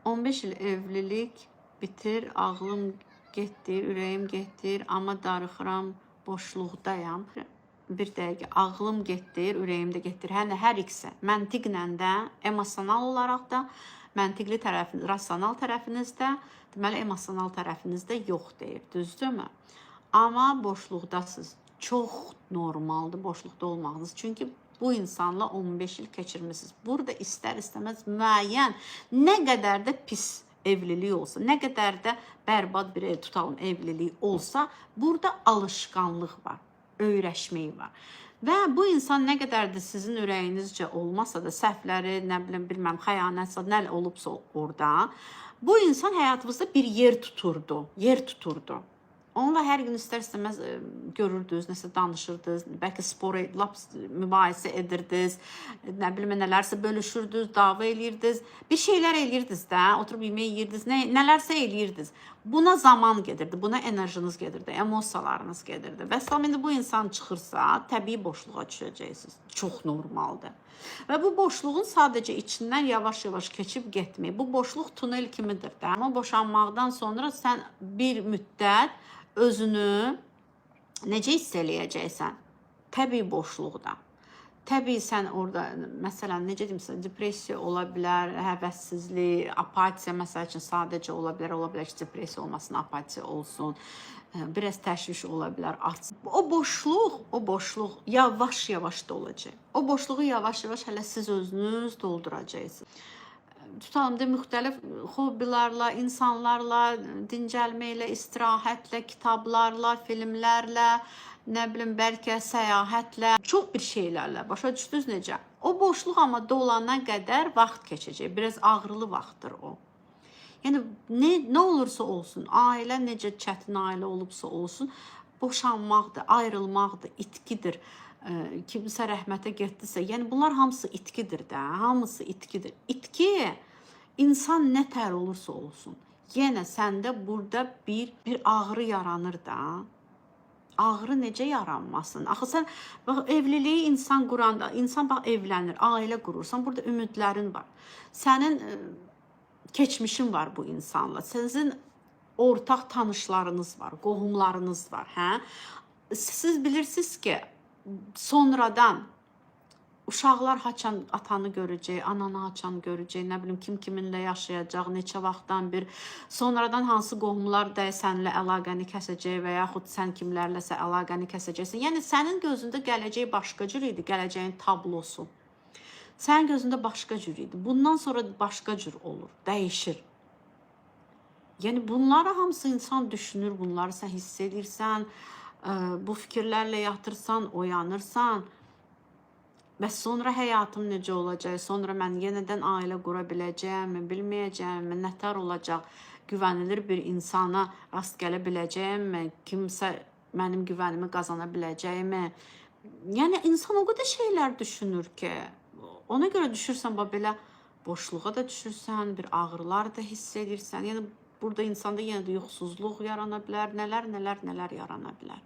15 il evlilik bitir, ağlım getdir, ürəyim getdir, amma darıxıram, boşluqdayam. Bir dəqiqə, ağlım getdir, ürəyim də getdir. Hər ikisi məntiqlə də, emosional olaraq da, məntiqli tərəfiniz, rasional tərəfinizdə, deməli emosional tərəfinizdə yox deyir, düzdürmü? Amma boşluqdasınız. Çox normaldır boşluqda olmağınız. Çünki bu insanla 15 il keçirmisiniz. Burada istər-istəməz müəyyən nə qədər də pis evlilik olsa, nə qədər də bərbad bir ev tutalım evlilik olsa, burada alışqanlıq var, öyrəşmək var. Və bu insan nə qədər də sizin ürəyinizcə olmasa da, səhvləri, nə bilməm, xəyanətsə, nə olubsa orada, bu insan həyatınızda bir yer tuturdu. Onunla hər gün istər-istəməz görürdünüz, nəsə danışırdınız, bəlkə spor, mübahisə edirdiniz, nə bilim, nələrsə bölüşürdünüz, dava eləyirdiniz, bir şeylər eləyirdiniz də, oturub yemək yeyirdiniz, nələrsə eləyirdiniz. Buna zaman gedirdi, buna enerjiniz gedirdi, emosiyalarınız gedirdi. Və salam, indi bu insan çıxırsa, təbii boşluğa düşəcəksiniz. Çox normaldır. Və bu boşluğun sadəcə içindən yavaş-yavaş keçib getmək. Bu boşluq tunel kimidir də. Amma boşanmaqdan sonra sən bir müddət özünü necə hiss eləyəcəksən? Təbii boşluqda. Təbii sən orada, məsələn, necə deyim, depressiya ola bilər, həvəssizlik, apatiya, məsəl üçün, sadəcə ola bilər ki, depressiya olmasın, apatiya olsun, biraz təşviş ola bilər, artsın. O boşluq yavaş-yavaş dolacaq. O boşluğu yavaş-yavaş hələ siz özünüz dolduracaqsınız. Tutalım da müxtəlif hobbilərlə, insanlarla, dincəlməklə, istirahətlə, kitablarla, filmlərlə, nə bilim, bəlkə səyahətlə, çox bir şeylərlə, başa düşdünüz necə? O boşluq amma dolana qədər vaxt keçəcək, biraz ağrılı vaxtdır o. Yəni, nə olursa olsun, ailə necə çətin ailə olubsa olsun, boşanmaqdır, ayrılmaqdır, itkidir, kimsə rəhmətə getdisə, yəni bunlar hamısı itkidir də, hamısı itkidir. İtki, insan nə tər olursa olsun, yenə səndə burada bir ağrı yaranır da. Ağrı necə yaranmasın? Axı sən, bax, evliliyi insan quranda, insan bax, evlənir, ailə qurursan, burada ümidlərin var. Sənin keçmişin var bu insanla, sizin ortaq tanışlarınız var, qohumlarınız var, hə? Siz bilirsiniz ki, sonradan uşaqlar haçan atanı görəcək, ananı haçan görəcək, nə bilim, kim kiminlə yaşayacaq, neçə vaxtdan bir, sonradan hansı qohumlar da səninlə əlaqəni kəsəcək və yaxud sən kimlərləsə əlaqəni kəsəcəksən. Yəni, sənin gözündə gələcək başqa cür idi, gələcəyin tablosu. Sənin gözündə başqa cür idi. Bundan sonra başqa cür olur, dəyişir. Yəni, bunları hamısı insan düşünür, bunları sən hiss edirsən, bu fikirlərlə yatırsan, oyanırsan, bəs sonra həyatım necə olacaq, sonra mən yenidən ailə qura biləcəyəmi, bilməyəcəyəmi, nətər olacaq, güvənilir bir insana rast gələ biləcəyəmi, kimsə mənim güvənimi qazana biləcəyəmi. Yəni, insan o qədər şeylər düşünür ki, ona görə düşürsən, belə boşluğa da düşürsən, bir ağrılar da hiss edirsən. Yəni, burada insanda yenə də yuxusuzluq yarana bilər, nələr yarana bilər.